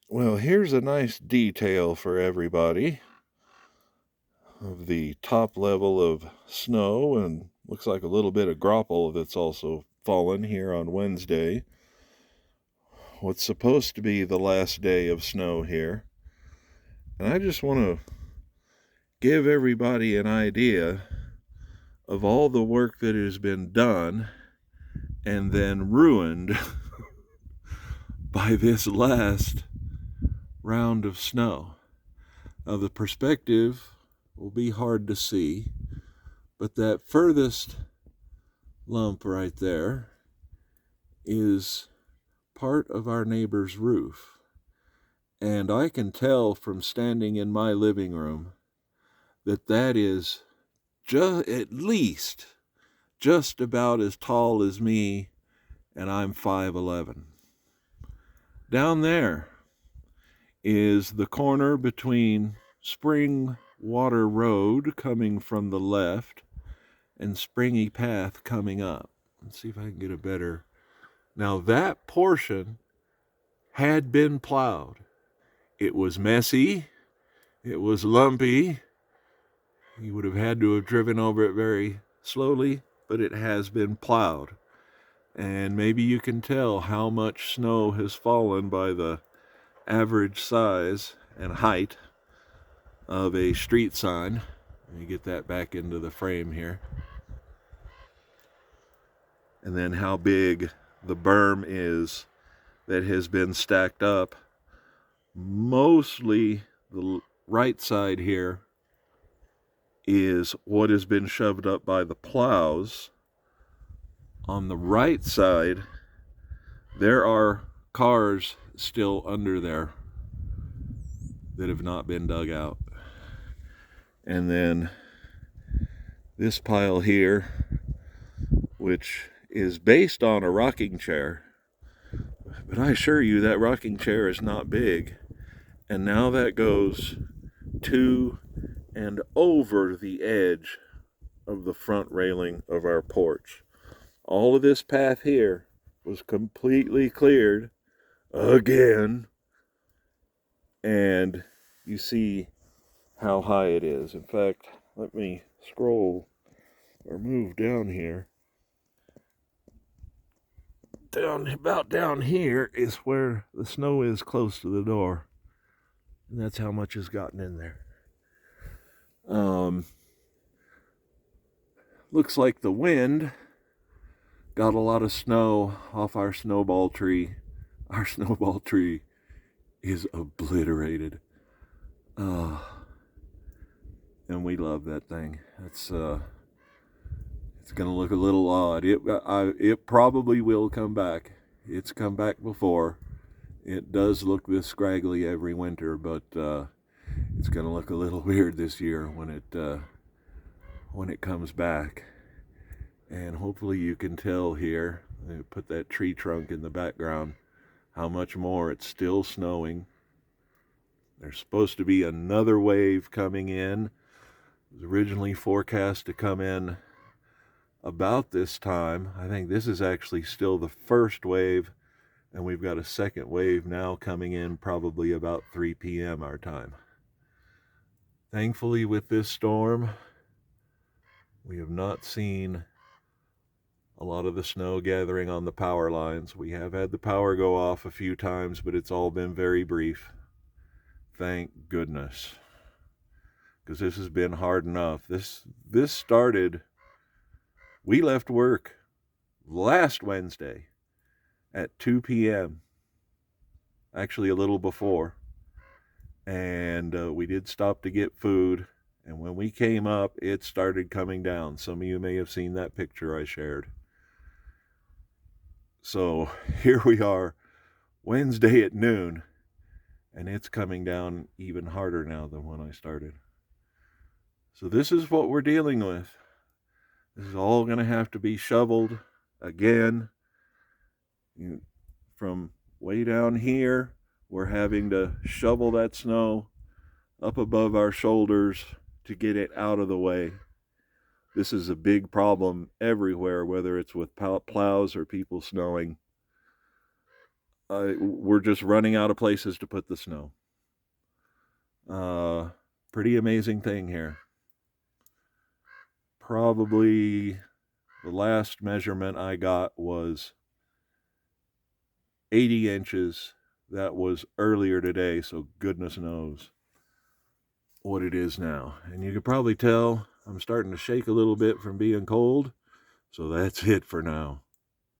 Well, here's a nice detail for everybody of the top level of snow, and looks like a little bit of graupel that's also fallen here on Wednesday. What's supposed to be the last day of snow here. And I just want to give everybody an idea of all the work that has been done and then ruined by this last round of snow. Now, the perspective will be hard to see, but that furthest lump right there is part of our neighbor's roof. And I can tell from standing in my living room that that is just at least just about as tall as me, and I'm 5'11". Down there is the corner between Spring Water Road coming from the left and Springy Path coming up. Let's see if I can get a better. Now that portion had been plowed. It was messy. It was lumpy. You would have had to have driven over it very slowly, but it has been plowed. And maybe you can tell how much snow has fallen by the average size and height of a street sign. Let me get that back into the frame here. And then how big the berm is that has been stacked up. Mostly the right side here is what has been shoved up by the plows. On the right side, there are cars still under there that have not been dug out. And then this pile here, which is based on a rocking chair, but I assure you that rocking chair is not big. And now that goes to and over the edge of the front railing of our porch. All of this path here was completely cleared again, and you see how high it is. In fact, let me scroll or move down here. About down here is where the snow is close to the door, and that's how much has gotten in there. Looks like the wind got a lot of snow off our snowball tree. Our snowball tree is obliterated. And we love that thing. It's gonna look a little odd. It probably will come back. It's come back before. It does look this scraggly every winter, but it's gonna look a little weird this year when it comes back. And hopefully you can tell here, put that tree trunk in the background, how much more it's still snowing. There's supposed to be another wave coming in. It was originally forecast to come in about this time. I think this is actually still the first wave, and we've got a second wave now coming in probably about 3 p.m. our time. Thankfully, with this storm, we have not seen a lot of the snow gathering on the power lines. We have had the power go off a few times, but it's all been very brief. Thank goodness, because this has been hard enough. This started, we left work last Wednesday at 2 p.m., actually a little before, and we did stop to get food, and when we came up, it started coming down. Some of you may have seen that picture I shared. So here we are, Wednesday at noon, and it's coming down even harder now than when I started. So this is what we're dealing with. This is all going to have to be shoveled again. From way down here, we're having to shovel that snow up above our shoulders to get it out of the way. This is a big problem everywhere, whether it's with plows or people snowing. we're just running out of places to put the snow. Pretty amazing thing here. Probably the last measurement I got was 80 inches. That was earlier today, so goodness knows what it is now. And you can probably tell I'm starting to shake a little bit from being cold. So that's it for now.